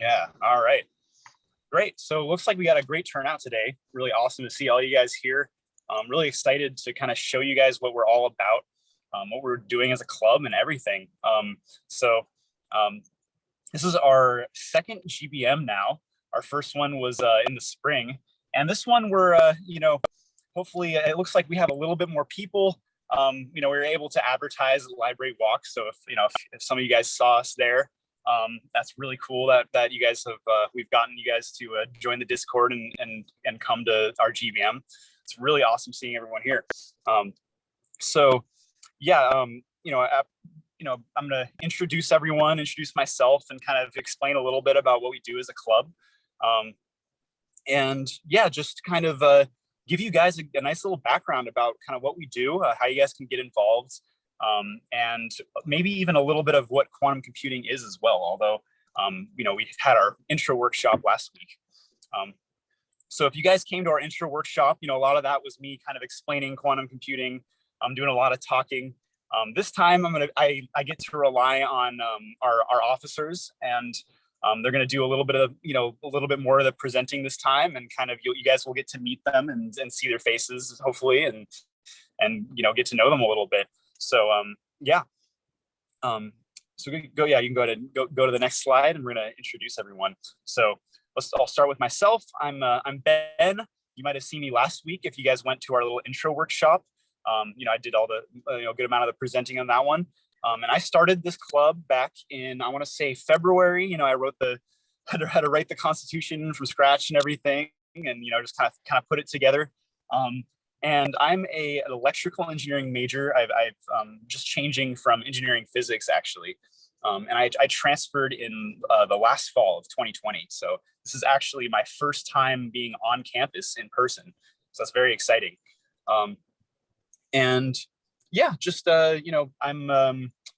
Yeah. All right. Great. So it looks like we got a great turnout today. Really awesome to see all you guys here. I'm really excited to kind of show you guys what we're all about, what we're doing as a club and everything. So this is our second GBM now. Our first one was in the spring. And this one we're, hopefully it looks like we have a little bit more people. We were able to advertise the library walk. So if some of you guys saw us there, that's really cool that you guys have, we've gotten you guys to join the Discord and come to our GBM. It's really awesome seeing everyone here. I'm going to introduce everyone, introduce myself, and kind of explain a little bit about what we do as a club. Just kind of give you guys a nice little background about kind of what we do, how you guys can get involved, and maybe even a little bit of what quantum computing is as well. Although, we had our intro workshop last week. So if you guys came to our intro workshop, a lot of that was me kind of explaining quantum computing. I'm doing a lot of talking. This time I get to rely on our officers, and they're going to do a little bit more of the presenting this time, and kind of you guys will get to meet them and see their faces, hopefully, and get to know them a little bit. So so you can go ahead and go to the next slide, and we're going to introduce everyone. So I'll start with myself. I'm Ben. You might have seen me last week if you guys went to our little intro workshop. I did all the good amount of the presenting on that one. And I started this club back in, I want to say February. I had to write the Constitution from scratch and everything, and just kind of put it together. And I'm an electrical engineering major. I've just changing from engineering physics actually, and I transferred in the last fall of 2020. So this is actually my first time being on campus in person. So that's very exciting. I'm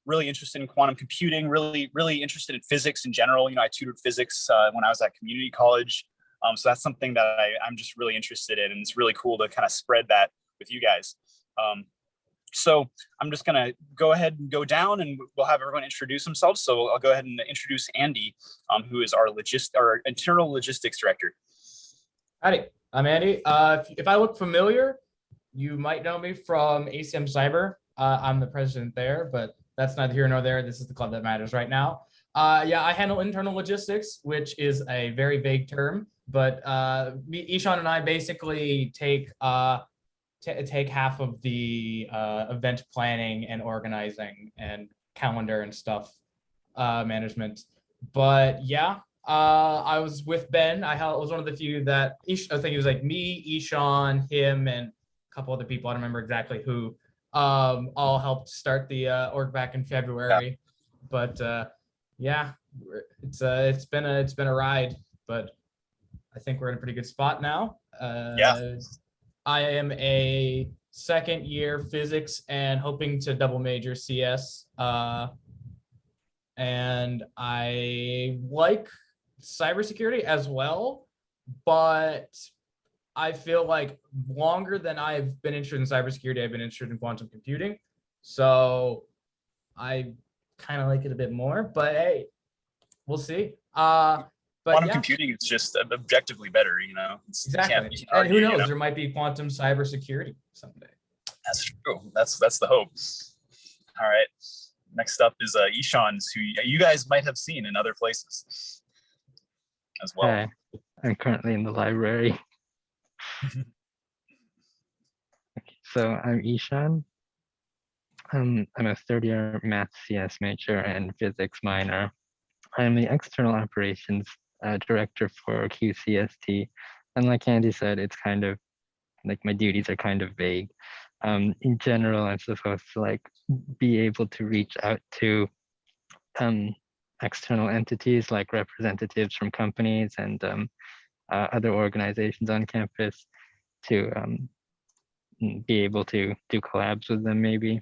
really interested in quantum computing, really interested in physics in general. I tutored physics when I was at community college. So that's something that I'm just really interested in, and it's really cool to kind of spread that with you guys. So I'm just going to go ahead and go down, and we'll have everyone introduce themselves. So I'll go ahead and introduce Andy, who is our internal logistics director. Howdy, I'm Andy. If I look familiar, you might know me from ACM Cyber. I'm the president there, but that's neither here nor there. This is the club that matters right now. I handle internal logistics, which is a very vague term, but Ishaan and I basically take half of the event planning and organizing and calendar and stuff management. But I was with Ben. I was one of the few that I think it was like me, Ishaan, him, and couple other people, I don't remember exactly who, all helped start the org back in February. But it's been a ride, but I think we're in a pretty good spot now. I am a second year physics and hoping to double major CS, and I like cybersecurity as well, but I feel like longer than I've been interested in cybersecurity, I've been interested in quantum computing. So I kind of like it a bit more, but hey, we'll see. Quantum computing is just objectively better, Exactly. And who knows, there might be quantum cybersecurity someday. That's true. That's the hope. All right. Next up is Ishaan, who you guys might have seen in other places as well. Hi, I'm currently in the library. Okay, so I'm Ishaan. I'm a third-year math CS major and physics minor. I'm the external operations director for Qcsd, and like Andy said, it's kind of like my duties are kind of vague. In general, I'm supposed to be able to reach out to external entities like representatives from companies and other organizations on campus to be able to do collabs with them maybe.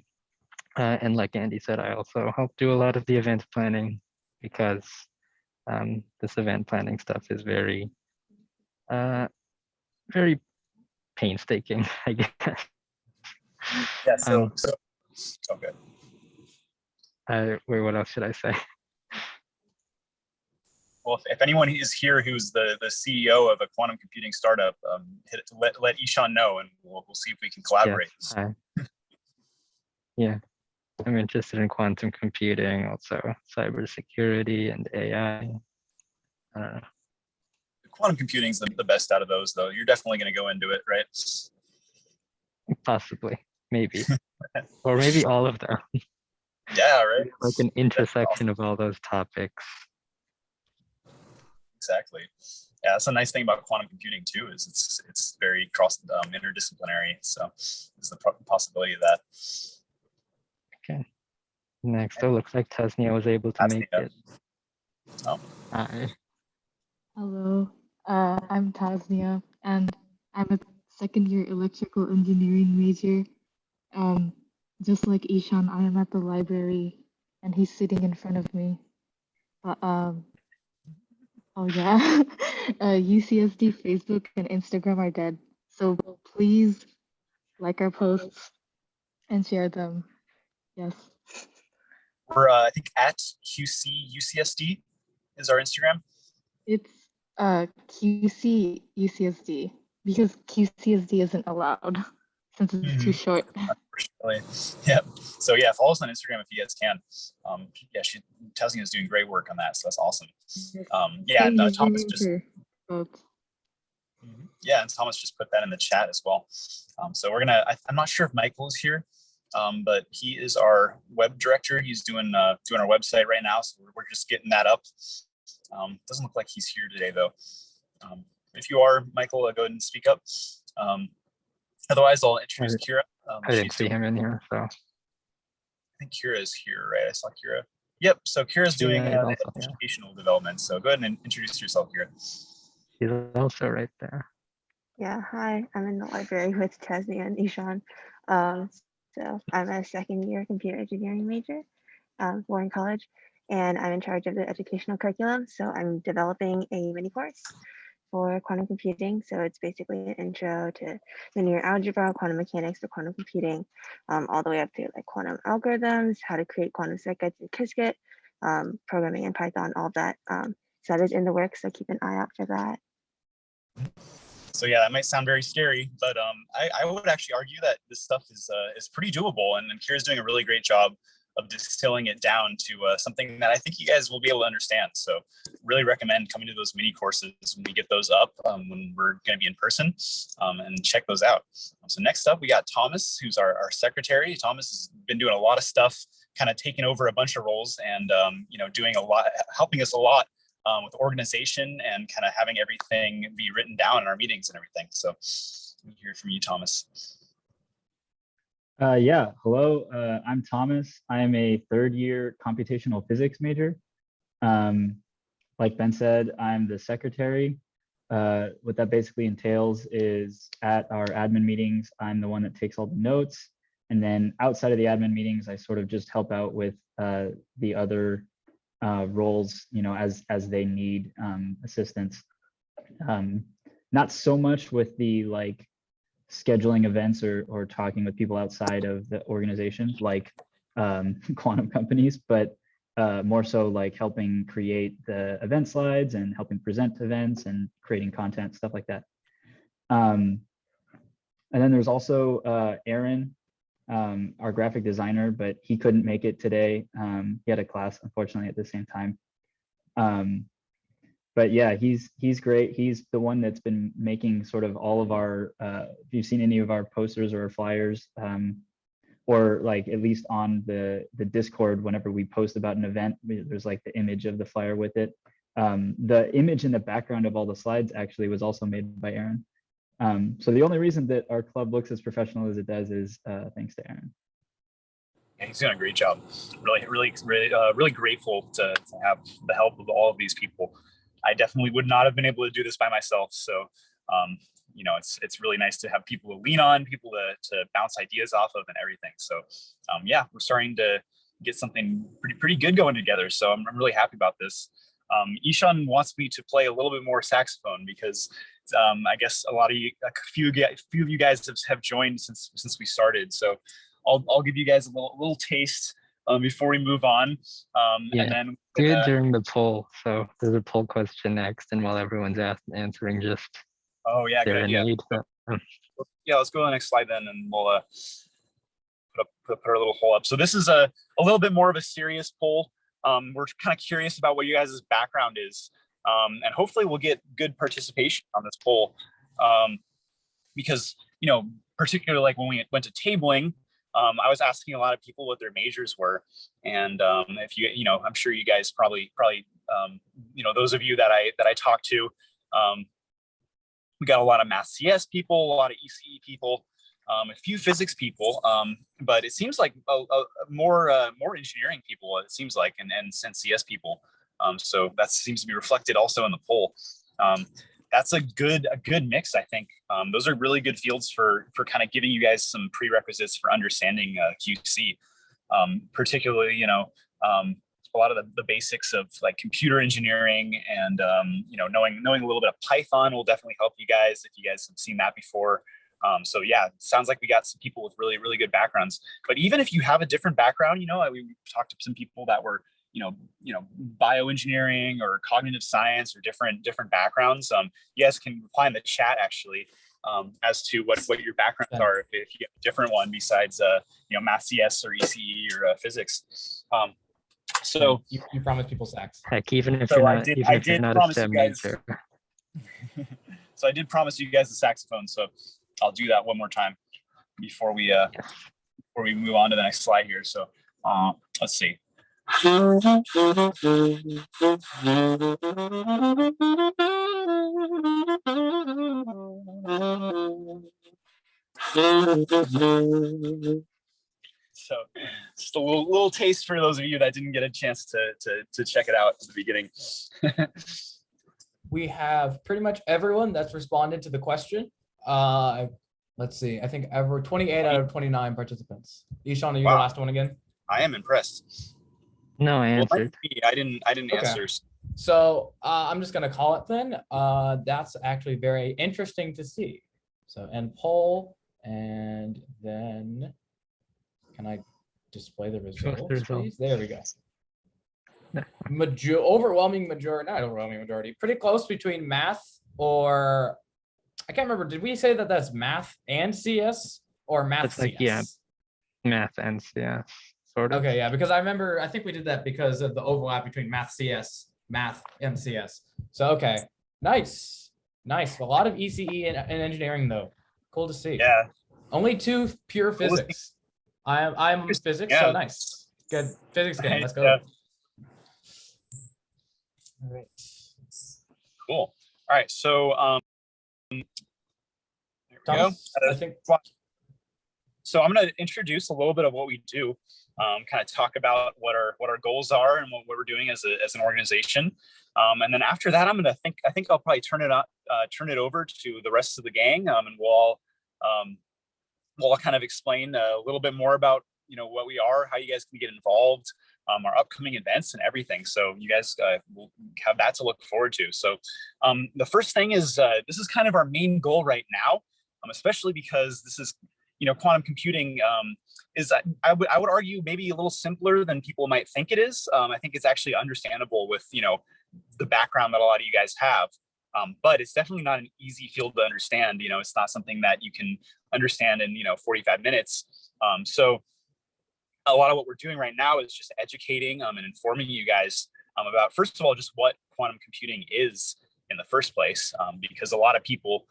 And like Andy said, I also help do a lot of the event planning because this event planning stuff is very painstaking, I guess. Yeah, so good. Wait, what else should I say? Well, if anyone is here who's the CEO of a quantum computing startup, let Ishaan know, and we'll see if we can collaborate. Yes, yeah, I'm interested in quantum computing, also cybersecurity and AI. I don't know. Quantum computing is the best out of those, though. You're definitely going to go into it, right? Possibly, maybe, or maybe all of them. Yeah, right. Like an intersection of all those topics. Exactly. Yeah, that's a nice thing about quantum computing too, is it's very cross interdisciplinary. So there's the possibility of that. Okay. Next, it looks like Tasnia was able to make it. Oh. Hi. Hello, I'm Tasnia, and I'm a second-year electrical engineering major. Just like Ishaan, I am at the library, and he's sitting in front of me. But oh yeah, UCSD Facebook and Instagram are dead. So please like our posts and share them. Yes. We're I think at UCSD is our Instagram. It's QC UCSD because QCSD isn't allowed since it's too short. Unfortunately. Yep. So yeah, follow us on Instagram if you guys can. Yeah, Tasnia is doing great work on that, so that's awesome. Yeah, no, Thomas just. Yeah, and Thomas just put that in the chat as well. So we're gonna. I'm not sure if Michael is here, but he is our web director. He's doing our website right now, so we're just getting that up. Doesn't look like he's here today though. If you are, Michael, go ahead and speak up. Otherwise, I'll introduce Kira. I didn't see him in here, so. I think Kira is here, right? I saw Kira. Yep. So Kira's doing educational development. So go ahead and introduce yourself, Kira. He's also right there. Yeah, hi, I'm in the library with Tasnia and Ishaan. So I'm a second-year computer engineering major at Warren College, and I'm in charge of the educational curriculum. So I'm developing a mini course for quantum computing. So it's basically an intro to linear algebra, quantum mechanics for quantum computing, all the way up to like quantum algorithms, how to create quantum circuits in Kisket, programming in Python, all that. So that is in the works, so keep an eye out for that. So yeah, that might sound very scary, but I would actually argue that this stuff is pretty doable, and Kira's doing a really great job of distilling it down to something that I think you guys will be able to understand. So really recommend coming to those mini courses when we get those up, when we're going to be in person, and check those out. So next up, we got Thomas, who's our secretary. Thomas has been doing a lot of stuff, kind of taking over a bunch of roles and doing a lot, helping us a lot with organization and kind of having everything be written down in our meetings and everything. So let me hear from you, Thomas. Yeah, hello, I'm Thomas. I am a third-year computational physics major. Like Ben said, I'm the secretary. What that basically entails is at our admin meetings, I'm the one that takes all the notes. And then outside of the admin meetings, I sort of just help out with the other roles, as they need assistance. Not so much with the scheduling events or talking with people outside of the organization, like quantum companies, but more so like helping create the event slides and helping present events and creating content, stuff like that. And then there's also Aaron, our graphic designer, but he couldn't make it today. He had a class, unfortunately, at the same time. But yeah, he's great. He's the one that's been making sort of all of our, if you've seen any of our posters or flyers, or like at least on the Discord, whenever we post about an event, there's like the image of the flyer with it. The image in the background of all the slides actually was also made by Aaron. So the only reason that our club looks as professional as it does is thanks to Aaron. Yeah, he's doing a great job. Really grateful to have the help of all of these people. I definitely would not have been able to do this by myself. So, it's really nice to have people to lean on, people to bounce ideas off of and everything. So, yeah, we're starting to get something pretty good going together. So I'm really happy about this. Ishaan wants me to play a little bit more saxophone because I guess a few of you guys have joined since we started. So I'll give you guys a little taste before we move on. Yeah. And then Do it during the poll. So there's a poll question next, and while everyone's answering, just oh yeah, good idea. Yeah, let's go to the next slide then, and we'll put our little poll up. So this is a little bit more of a serious poll. We're kind of curious about what you guys' background is, and hopefully we'll get good participation on this poll, because particularly like when we went to tabling, I was asking a lot of people what their majors were, and if I'm sure you guys probably those of you that I talked to, we got a lot of math CS people, a lot of ECE people, a few physics people, but it seems like more engineering people. It seems like, and CS people. So that seems to be reflected also in the poll. That's a good mix, I think. Those are really good fields for kind of giving you guys some prerequisites for understanding QC, particularly a lot of the basics of like computer engineering, and knowing a little bit of Python will definitely help you guys if you guys have seen that before. So yeah, it sounds like we got some people with really, really good backgrounds. But even if you have a different background, we talked to some people that were bioengineering or cognitive science or different backgrounds. You guys can reply in the chat actually, as to what your backgrounds are, if you have a different one besides math CS or ECE or physics. So you promised people Sachs. Heck, even if so you're not a STEM major. So I did promise you guys the saxophone, so I'll do that one more time before we move on to the next slide here. So let's see. So just a little taste for those of you that didn't get a chance to check it out at the beginning. We have pretty much everyone that's responded to the question. Let's see, I think 28 out of 29 participants. Ishaan, are you the last one again? I am impressed. No, I answered. I didn't Okay. answer. So I'm just gonna call it then. That's actually very interesting to see. So end poll, and then can I display the results, please? There we go. Overwhelming majority, pretty close between math or I can't remember. Did we say that that's math and CS or math It's like, CS? yeah, math and CS, sort of. Okay, yeah, because I think we did that because of the overlap between math and CS. So okay, nice. A lot of ECE and engineering though. Cool to see. Yeah. Only 2 pure physics. I'm physics, so nice. Good physics game. Let's go. Yeah. All right. Cool. All right. So there we go. I think. So I'm going to introduce a little bit of what we do, kind of talk about what our goals are and what we're doing as an organization, and then after that, I think I'll probably turn it over to the rest of the gang, and we'll all kind of explain a little bit more about what we are, how you guys can get involved, our upcoming events and everything. So you guys will have that to look forward to. So the first thing is this is kind of our main goal right now, especially because this is quantum computing is I would argue maybe a little simpler than people might think it is. I think it's actually understandable with the background that a lot of you guys have, but it's definitely not an easy field to understand. It's not something that you can understand in 45 minutes. So a lot of what we're doing right now is just educating and informing you guys about, first of all, just what quantum computing is in the first place, because a lot of people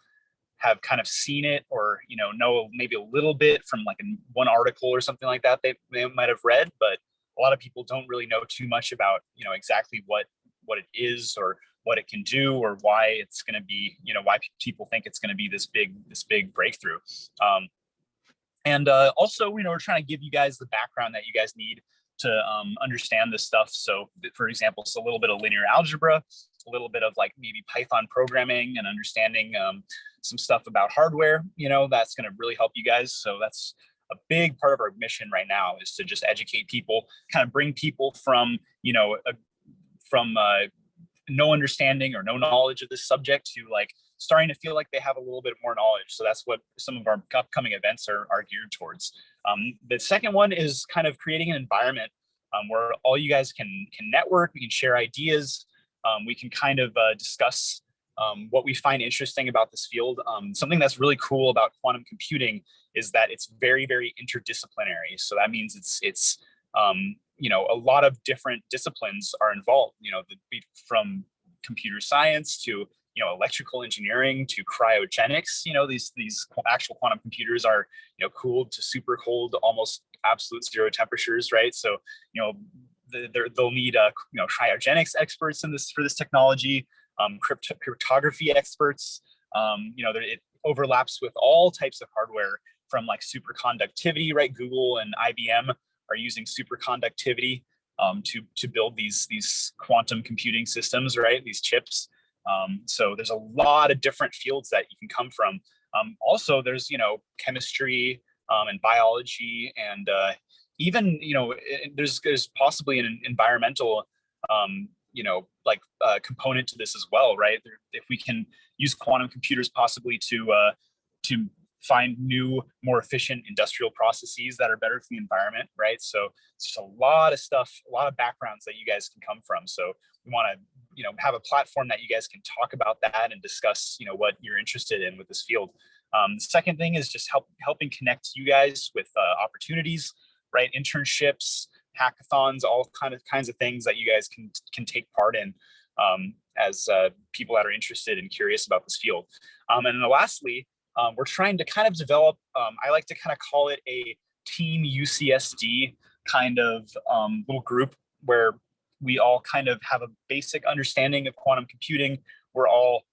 have kind of seen it or know maybe a little bit from like one article or something like that they might have read, but a lot of people don't really know too much about exactly what it is or what it can do or why it's going to be why people think it's going to be this big breakthrough. And also, we're trying to give you guys the background that you guys need to understand this stuff. So, for example, it's a little bit of linear algebra, a little bit of like maybe Python programming and understanding some stuff about hardware. That's going to really help you guys. So that's a big part of our mission right now, is to just educate people, kind of bring people from no understanding or no knowledge of this subject to like starting to feel like they have a little bit more knowledge. So that's what some of our upcoming events are geared towards. The second one is kind of creating an environment where all you guys can network, we can share ideas, we can kind of discuss what we find interesting about this field. Something that's really cool about quantum computing is that it's very, very interdisciplinary. So that means it's you know, a lot of different disciplines are involved, you know, from computer science to, you know, electrical engineering to cryogenics. You know, these actual quantum computers are, you know, cooled to super cold, almost absolute zero temperatures, right? So, you know, they'll need you know, cryogenics experts in this for this technology, cryptography experts. You know, it overlaps with all types of hardware from like superconductivity, right? Google and IBM are using superconductivity to build these quantum computing systems, right? These chips. So there's a lot of different fields that you can come from. Also, there's, you know, chemistry and biology, and even, you know, there's possibly an environmental, you know, like component to this as well, right? If we can use quantum computers possibly to find new, more efficient industrial processes that are better for the environment, right? So it's just a lot of stuff, a lot of backgrounds that you guys can come from. So we want to, you know, have a platform that you guys can talk about that and discuss, you know, what you're interested in with this field. The second thing is just helping connect you guys with opportunities, right? Internships, hackathons, all kinds of things that you guys can take part in as people that are interested and curious about this field. And then lastly, we're trying to kind of develop, I like to kind of call it a team UCSD kind of little group where we all kind of have a basic understanding of quantum computing. We're all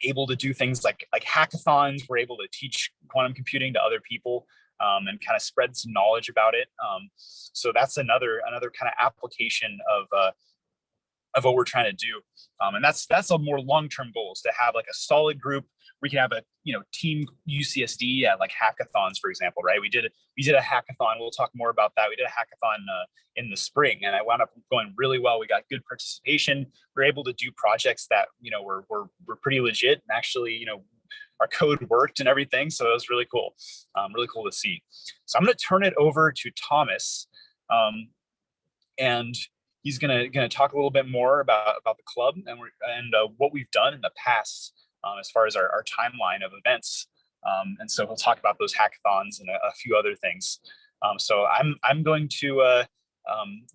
able to do things like hackathons. We're able to teach quantum computing to other people and kind of spread some knowledge about it. So that's another kind of application of what we're trying to do. And that's a more long-term goal, is to have like a solid group. We can have a, you know, team UCSD at like hackathons, for example, right? We did a hackathon. We'll talk more about that. We did a hackathon in the spring, and it wound up going really well. We got good participation. We were able to do projects that, you know, were pretty legit, and actually, you know, our code worked and everything. So it was really cool to see. So I'm going to turn it over to Thomas, and he's gonna talk a little bit more about the club and what we've done in the past as far as our timeline of events. And so he'll talk about those hackathons and a few other things. So I'm going to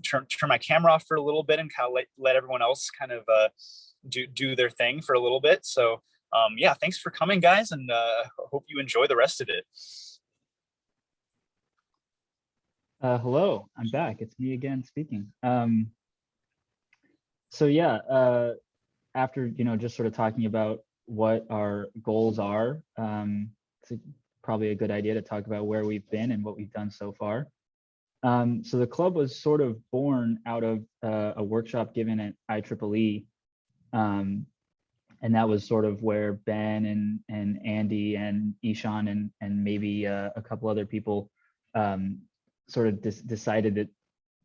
turn my camera off for a little bit and kind of let everyone else kind of do their thing for a little bit. So yeah, thanks for coming, guys, and hope you enjoy the rest of it. Hello, I'm back. It's me again speaking. So yeah, after, you know, just sort of talking about what our goals are, it's probably a good idea to talk about where we've been and what we've done so far. So the club was sort of born out of a workshop given at IEEE, and that was sort of where Ben and Andy and Ishaan and maybe a couple other people sort of decided that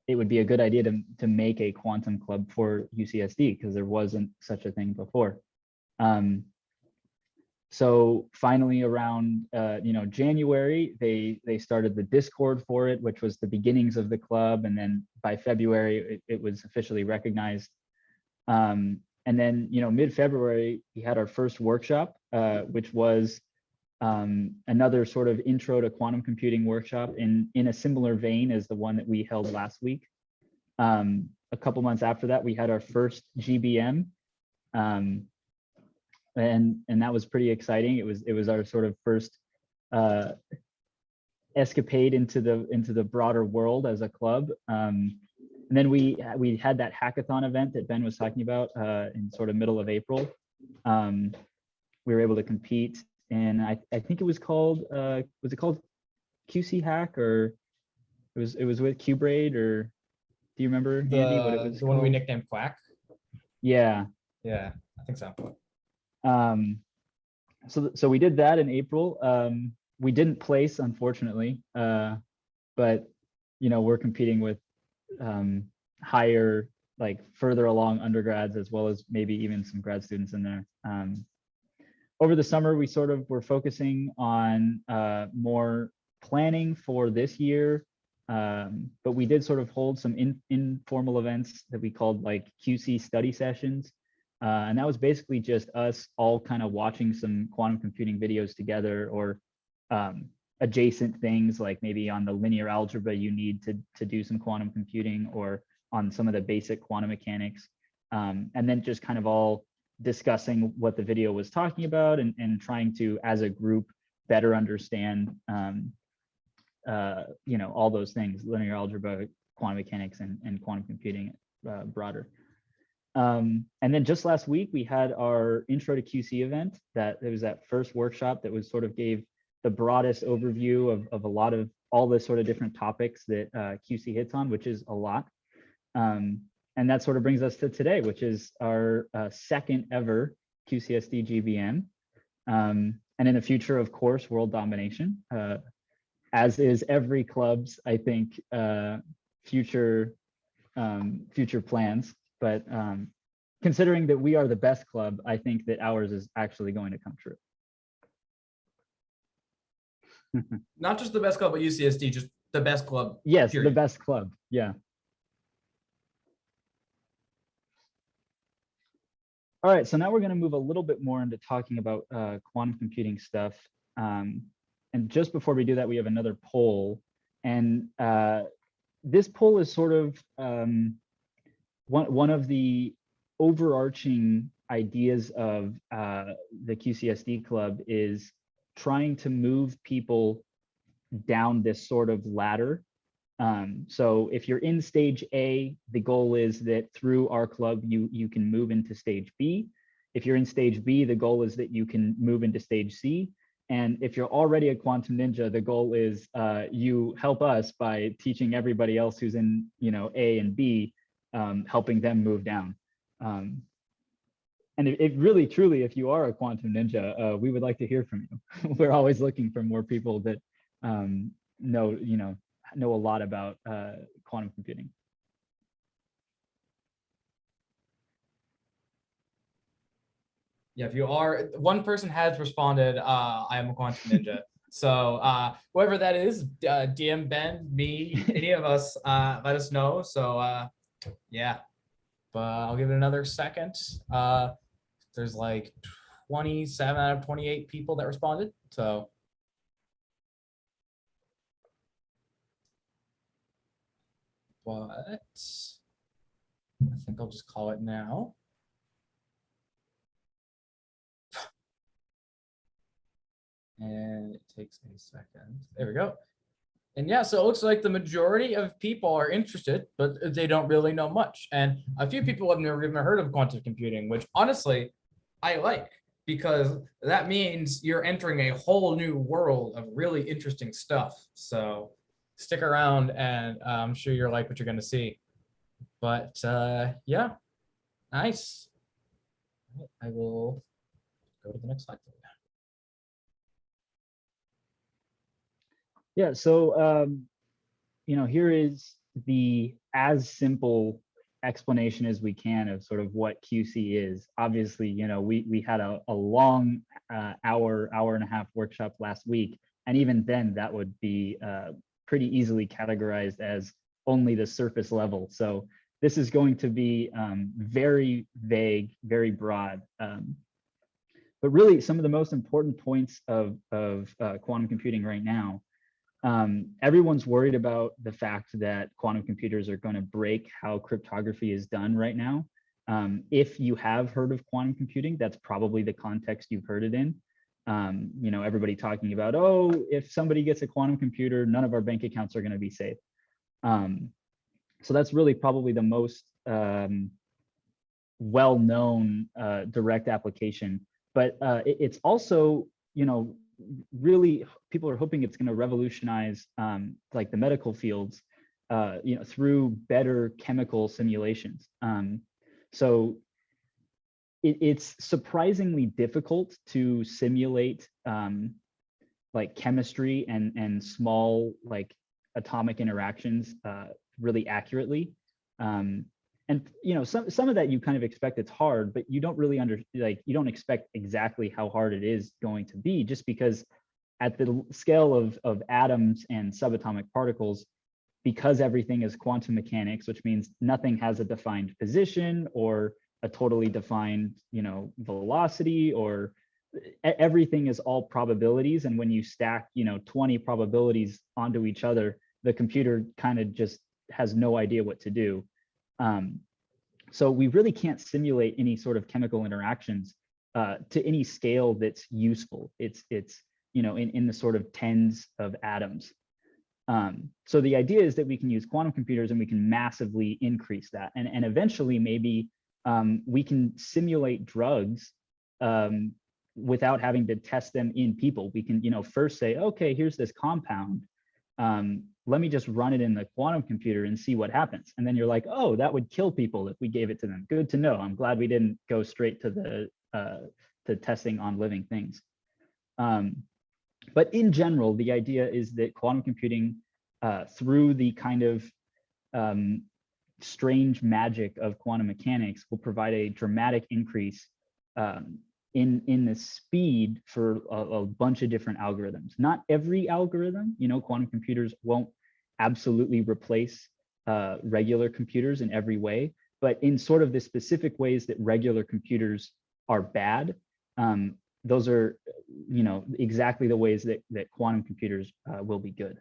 it would be a good idea to make a quantum club for UCSD, because there wasn't such a thing before. So finally around you know, January, they started the Discord for it, which was the beginnings of the club, and then by February it was officially recognized. And then, you know, mid-February we had our first workshop, which was another sort of intro to quantum computing workshop in a similar vein as the one that we held last week. A couple months after that, we had our first GBM, and that was pretty exciting. It was our sort of first escapade into the broader world as a club. And then we had that hackathon event that Ben was talking about in sort of middle of April. We were able to compete, and I think it was called was it called QC Hack, or it was with QBraid, or do you remember, Andy, what it was? The one we nicknamed Quack. Yeah. Yeah, I think so. So we did that in April. We didn't place, unfortunately, but you know, we're competing with higher, like further along undergrads, as well as maybe even some grad students in there. Over the summer, we sort of were focusing on more planning for this year, But we did sort of hold some informal events that we called like QC study sessions. And that was basically just us all kind of watching some quantum computing videos together, or adjacent things, like maybe on the linear algebra you need to do some quantum computing, or on some of the basic quantum mechanics. And then just kind of all discussing what the video was talking about, and trying to, as a group, better understand you know, all those things: linear algebra, quantum mechanics, and quantum computing broader. And then just last week we had our intro to QC event. That it was that first workshop that was sort of gave the broadest overview of a lot of all the sort of different topics that QC hits on, which is a lot. And that sort of brings us to today, which is our second ever QCSD GBM. And in the future, of course, world domination, as is every club's, I think, future plans. But considering that we are the best club, I think that ours is actually going to come true. Not just the best club at UCSD, just the best club. Yes, period. the best club. Yeah. All right, so now we're going to move a little bit more into talking about quantum computing stuff. And just before we do that, we have another poll. And this poll is sort of one of the overarching ideas of the QCSD club is trying to move people down this sort of ladder. So if you're in stage A, the goal is that through our club, you can move into stage B. If you're in stage B, the goal is that you can move into stage C. And if you're already a quantum ninja, the goal is you help us by teaching everybody else who's in, you know, A and B, helping them move down. And it really, truly, if you are a quantum ninja, we would like to hear from you. We're always looking for more people that know a lot about quantum computing. Yeah, if you are, one person has responded, I am a quantum ninja. So whoever that is, DM Ben, me, any of us, let us know. So yeah, but I'll give it another second. There's like 27 out of 28 people that responded. So but I think I'll just call it now. And it takes a second. There we go. And yeah, so it looks like the majority of people are interested, but they don't really know much. And a few people have never even heard of quantum computing, which honestly, I like, because that means you're entering a whole new world of really interesting stuff. So stick around, and I'm sure you'll like what you're going to see. But yeah, nice. I will go to the next slide. Yeah, so you know, here is the as simple explanation as we can of sort of what QC is. Obviously, you know, we had a long hour and a half workshop last week, and even then that would be pretty easily categorized as only the surface level. So this is going to be very vague, very broad. But really, some of the most important points of quantum computing right now, everyone's worried about the fact that quantum computers are going to break how cryptography is done right now. If you have heard of quantum computing, that's probably the context you've heard it in. You know, everybody talking about, oh, if somebody gets a quantum computer, none of our bank accounts are going to be safe. So that's really probably the most well-known direct application. But it's also, you know, really, people are hoping it's going to revolutionize like the medical fields, you know, through better chemical simulations. So it's surprisingly difficult to simulate like chemistry and small like atomic interactions really accurately. And you know, some of that you kind of expect it's hard, but you don't really you don't expect exactly how hard it is going to be, just because at the scale of atoms and subatomic particles, because everything is quantum mechanics, which means nothing has a defined position or a totally defined, velocity, or everything is all probabilities. And when you stack, 20 probabilities onto each other, the computer kind of just has no idea what to do. So we really can't simulate any sort of chemical interactions to any scale that's useful. It's in the sort of tens of atoms. So the idea is that we can use quantum computers and we can massively increase that. And eventually maybe we can simulate drugs without having to test them in people. We can, first say, okay, here's this compound. Let me just run it in the quantum computer and see what happens. And then you're like, oh, that would kill people if we gave it to them. Good to know. I'm glad we didn't go straight to the testing on living things. But in general, the idea is that quantum computing, through the kind of strange magic of quantum mechanics, will provide a dramatic increase in the speed for a bunch of different algorithms. Not every algorithm, quantum computers won't absolutely replace regular computers in every way, but in sort of the specific ways that regular computers are bad, those are, exactly the ways that quantum computers will be good.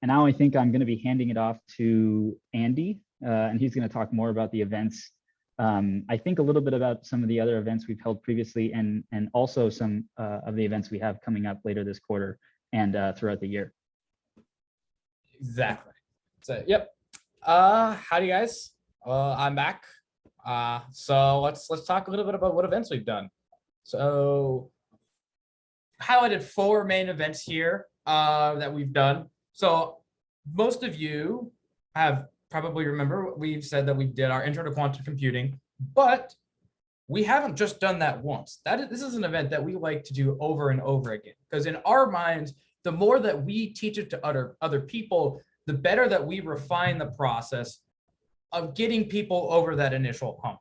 And now I think I'm going to be handing it off to Andy, and he's going to talk more about the events. I think a little bit about some of the other events we've held previously, and also some of the events we have coming up later this quarter and throughout the year. Exactly. So, yep. Howdy, guys. I'm back. So let's talk a little bit about what events we've done. So highlighted 4 main events here that we've done. So most of you have probably remember we've said that we did our intro to quantum computing, but we haven't just done that once. This is an event that we like to do over and over again, because in our minds, the more that we teach it to other people, the better that we refine the process of getting people over that initial hump.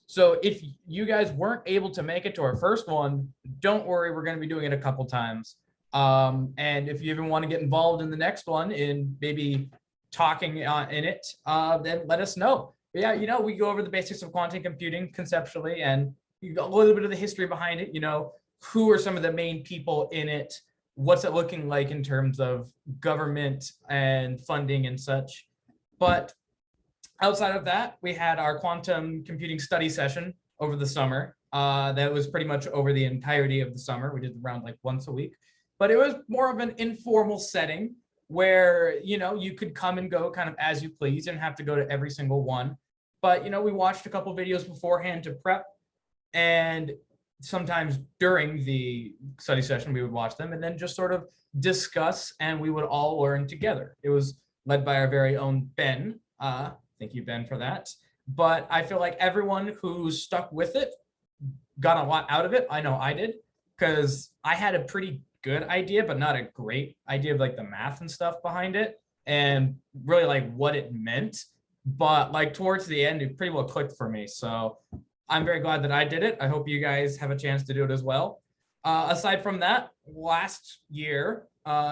So if you guys weren't able to make it to our first one, don't worry, we're going to be doing it a couple times. And if you even want to get involved in the next one in maybe talking in it, then let us know. But yeah, we go over the basics of quantum computing conceptually, and you got a little bit of the history behind it. Who are some of the main people in it? What's it looking like in terms of government and funding and such? But outside of that, we had our quantum computing study session over the summer. That was pretty much over the entirety of the summer. We did around like once a week, but it was more of an informal setting where, you could come and go kind of as you please and have to go to every single one. But, we watched a couple videos beforehand to prep, and sometimes during the study session, we would watch them and then just sort of discuss, and we would all learn together. It was led by our very own Ben. Thank you, Ben, for that. But I feel like everyone who stuck with it got a lot out of it. I know I did, because I had a pretty good idea, but not a great idea of like the math and stuff behind it and really like what it meant. But like towards the end, it pretty well clicked for me. So I'm very glad that I did it. I hope you guys have a chance to do it as well. Aside from that, last year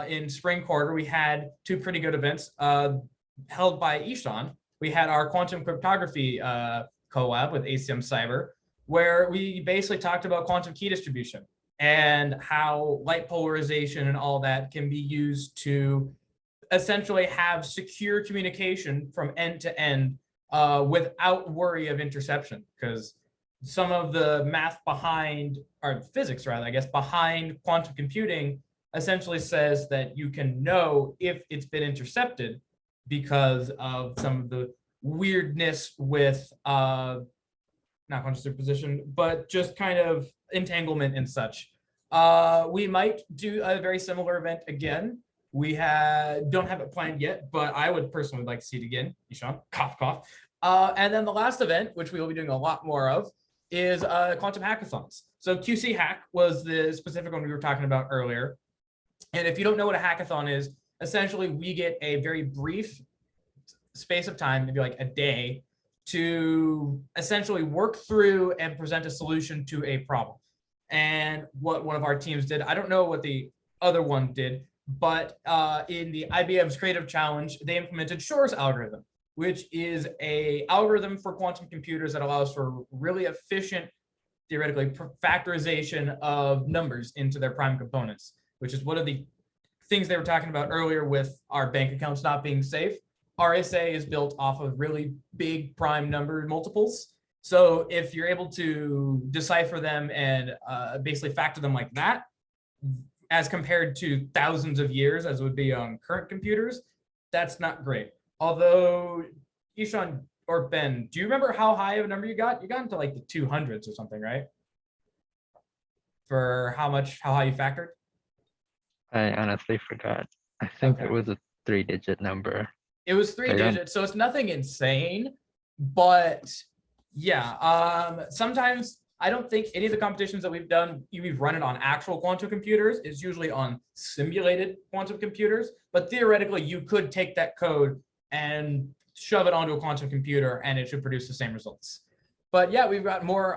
in spring quarter, we had 2 pretty good events held by Ishaan. We had our quantum cryptography collab with ACM Cyber, where we basically talked about quantum key distribution and how light polarization and all that can be used to essentially have secure communication from end to end without worry of interception. Because some of the math behind, or physics rather, I guess, behind quantum computing essentially says that you can know if it's been intercepted because of some of the weirdness with not quantum superposition, but just kind of entanglement and such. We might do a very similar event again. We don't have it planned yet, but I would personally like to see it again. Ishaan, cough, cough. And then the last event, which we will be doing a lot more of, is quantum hackathons. So QC Hack was the specific one we were talking about earlier. And if you don't know what a hackathon is, essentially we get a very brief space of time, maybe like a day, to essentially work through and present a solution to a problem. And what one of our teams did, I don't know what the other one did, But in the IBM's Creative Challenge, they implemented Shor's algorithm, which is a algorithm for quantum computers that allows for really efficient, theoretically, factorization of numbers into their prime components, which is one of the things they were talking about earlier with our bank accounts not being safe. RSA is built off of really big prime number multiples. So if you're able to decipher them and basically factor them like that, as compared to thousands of years as would be on current computers, that's not great. Although, Ishaan or Ben, do you remember how high of a number you got? You got into like the 200s or something, right? For how high you factored? I honestly forgot. I think Okay. it was a 3-digit number. It was 3 digits, so it's nothing insane, but yeah, sometimes I don't think any of the competitions that we've done, we've run it on actual quantum computers. It's usually on simulated quantum computers, but theoretically you could take that code and shove it onto a quantum computer and it should produce the same results. But yeah, we've got more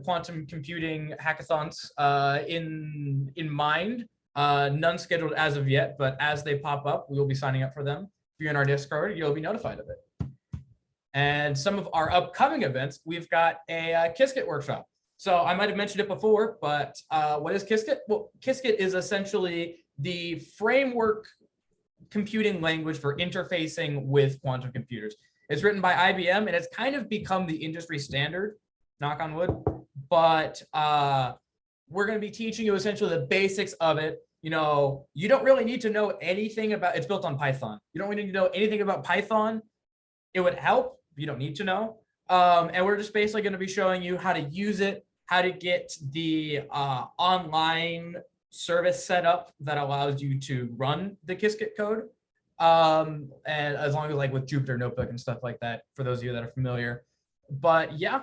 quantum computing hackathons in mind. None scheduled as of yet, but as they pop up, we will be signing up for them. If you're in our Discord, you'll be notified of it. And some of our upcoming events, we've got a Kisket Workshop. So I might have mentioned it before, but what is Kisket? Well, Kisket is essentially the framework computing language for interfacing with quantum computers. It's written by IBM, and it's kind of become the industry standard, knock on wood. But we're going to be teaching you essentially the basics of it. You know, you don't really need to know anything about, it's built on Python. You don't really need to know anything about Python. It would help. You don't need to know. And we're just basically going to be showing you how to use it, how to get the online service set up that allows you to run the Kisket code. And as long as like with Jupyter Notebook and stuff like that, for those of you that are familiar. But yeah,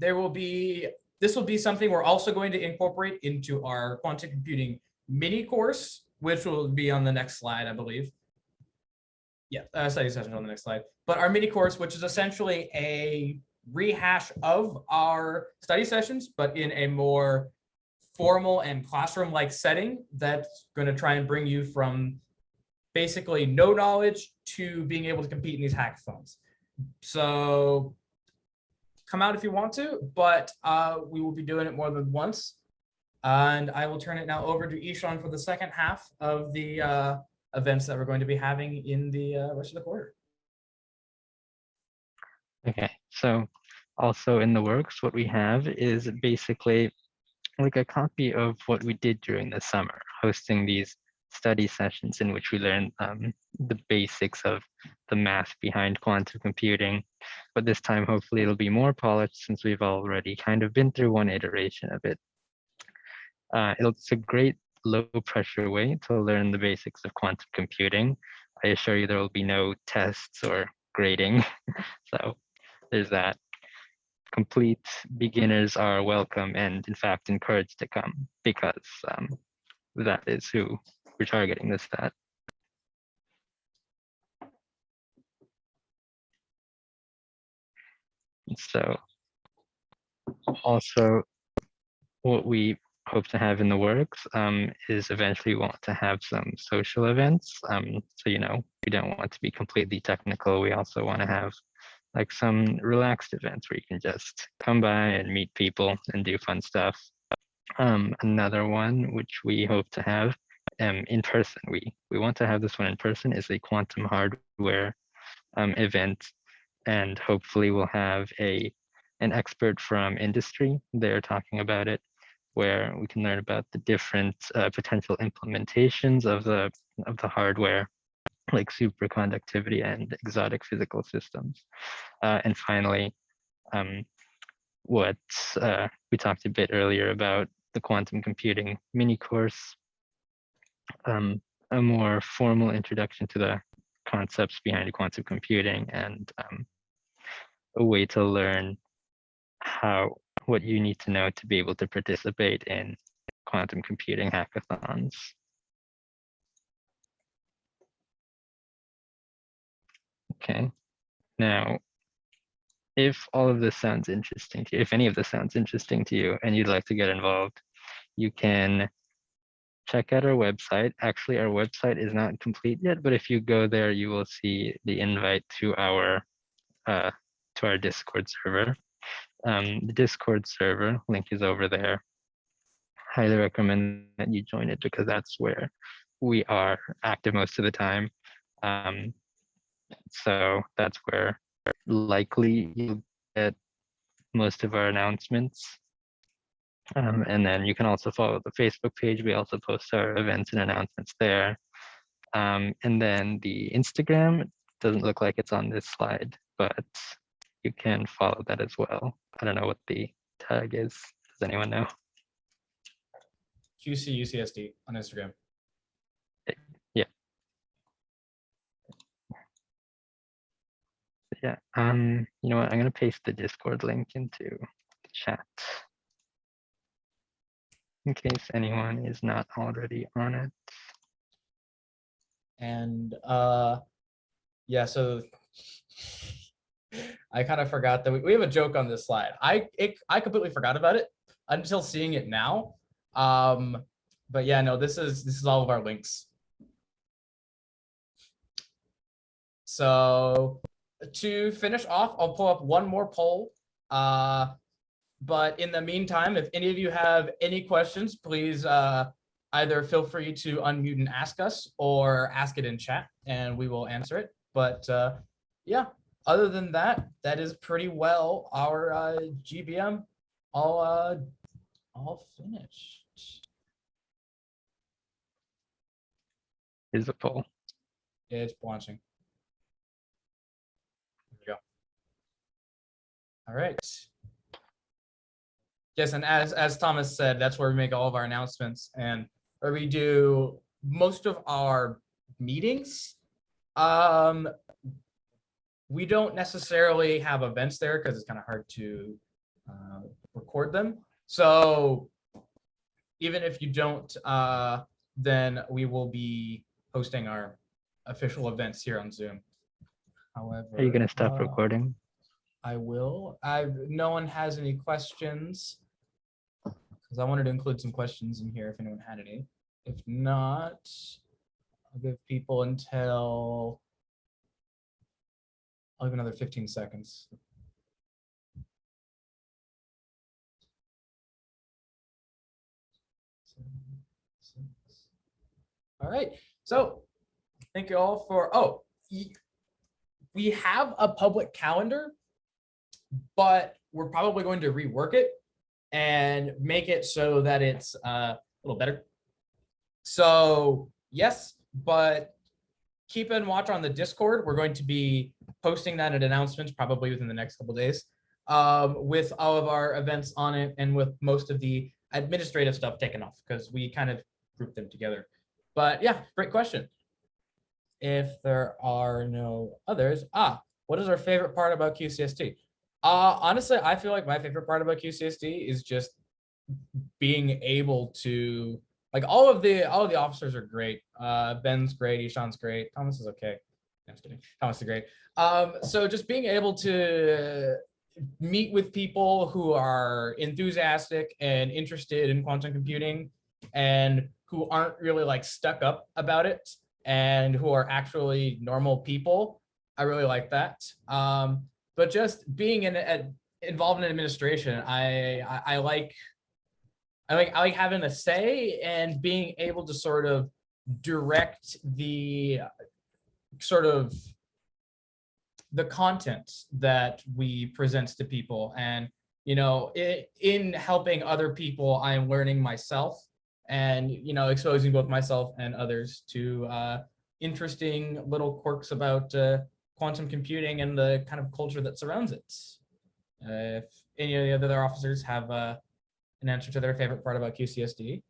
this will be something we're also going to incorporate into our quantum computing mini course, which will be on the next slide, I believe. Yeah, study session on the next slide. But our mini course, which is essentially a rehash of our study sessions, but in a more formal and classroom-like setting that's going to try and bring you from basically no knowledge to being able to compete in these hackathons. So come out if you want to, but we will be doing it more than once. And I will turn it now over to Ishaan for the second half of the events that we're going to be having in the rest of the quarter. Okay, so also in the works, what we have is basically like a copy of what we did during the summer, hosting these study sessions in which we learned the basics of the math behind quantum computing. But this time, hopefully it'll be more polished since we've already kind of been through one iteration of it. It's a great low pressure way to learn the basics of quantum computing. I assure you there will be no tests or grading. So there's that. Complete beginners are welcome and in fact encouraged to come because that is who we're targeting this at. So also what we hope to have in the works is eventually we want to have some social events. So, you know, we don't want to be completely technical. We also want to have like some relaxed events where you can just come by and meet people and do fun stuff. Another one, which we hope to have in person, we want to have this one in person, is a quantum hardware event. And hopefully we'll have an expert from industry there talking about it, where we can learn about the different potential implementations of the hardware, like superconductivity and exotic physical systems. And finally, what we talked a bit earlier about the quantum computing mini course, a more formal introduction to the concepts behind quantum computing and a way to learn what you need to know to be able to participate in quantum computing hackathons. Okay, now, if all of this sounds interesting to you, if any of this sounds interesting to you and you'd like to get involved, you can check out our website. Actually, our website is not complete yet, but if you go there, you will see the invite to our Discord server. The Discord server link is over there. Highly recommend that you join it because that's where we are active most of the time. So that's where likely you'll get most of our announcements. And then you can also follow the Facebook page. We also post our events and announcements there. And then the Instagram doesn't look like it's on this slide, but you can follow that as well. I don't know what the tag is. Does anyone know? Ucsd on Instagram. Yeah. Yeah. You know what? I'm gonna paste the Discord link into the chat in case anyone is not already on it. And yeah, so I kind of forgot that we have a joke on this slide. I completely forgot about it until seeing it now. But yeah, no, this is all of our links. So to finish off, I'll pull up one more poll. But in the meantime, if any of you have any questions, please either feel free to unmute and ask us or ask it in chat and we will answer it. But yeah, other than that, that is pretty well our GBM all finished. Here's a poll. It's launching. There we go. All right. Yes, and as Thomas said, that's where we make all of our announcements and where we do most of our meetings. We don't necessarily have events there because it's kind of hard to record them. So even if you don't, then we will be hosting our official events here on Zoom. However, Are you gonna stop recording? I will. No one has any questions because I wanted to include some questions in here if anyone had any. If not, I'll give people until I'll give another 15 seconds. All right. So thank you all for, we have a public calendar, but we're probably going to rework it and make it so that it's a little better. So yes, but keep in watch on the Discord. We're going to be posting that in announcements probably within the next couple of days with all of our events on it and with most of the administrative stuff taken off because we kind of grouped them together. But yeah, great question. If there are no others, what is our favorite part about QCSD? Honestly, I feel like my favorite part about QCSD is just being able to, like, all of the officers are great. Ben's great, Ishaan's great, Thomas is okay. I'm just kidding. Thomas is great. So just being able to meet with people who are enthusiastic and interested in quantum computing and who aren't really like stuck up about it and who are actually normal people. I really like that. But just being involved in administration, I like having a say and being able to sort of direct the the content that we present to people. And, you know, in helping other people, I am learning myself and, you know, exposing both myself and others to interesting little quirks about quantum computing and the kind of culture that surrounds it. If any of the other officers have an answer to their favorite part about QCSD.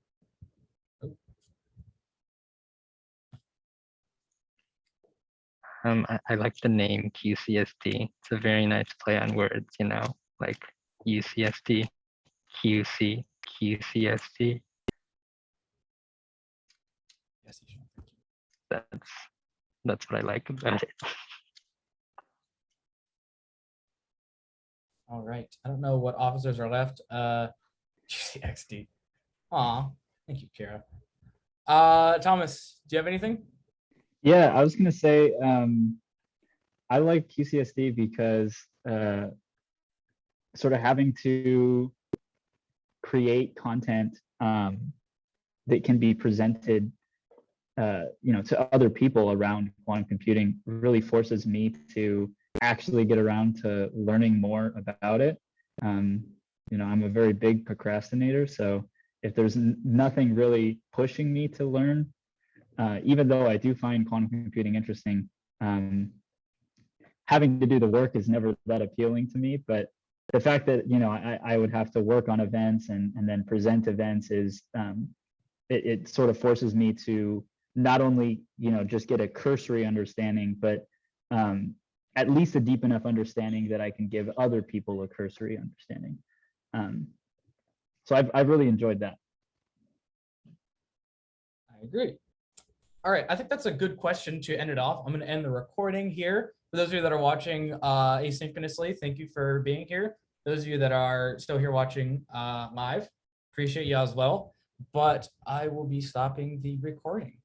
I like the name QCSD. It's a very nice play on words, you know, like UCSD, QC, QCSD. Yes, thank you. That's what I like about it. All right. I don't know what officers are left. QCXD. Aw, thank you, Kara. Thomas, do you have anything? Yeah, I was gonna say I like QCSD because sort of having to create content that can be presented to other people around quantum computing really forces me to actually get around to learning more about it. I'm a very big procrastinator, so if there's nothing really pushing me to learn, even though I do find quantum computing interesting, having to do the work is never that appealing to me. But the fact that I would have to work on events and then present events is it sort of forces me to not only just get a cursory understanding, but at least a deep enough understanding that I can give other people a cursory understanding. So I've really enjoyed that. I agree. All right, I think that's a good question to end it off. I'm going to end the recording here. For those of you that are watching asynchronously, thank you for being here. Those of you that are still here watching live, appreciate you as well. But I will be stopping the recording.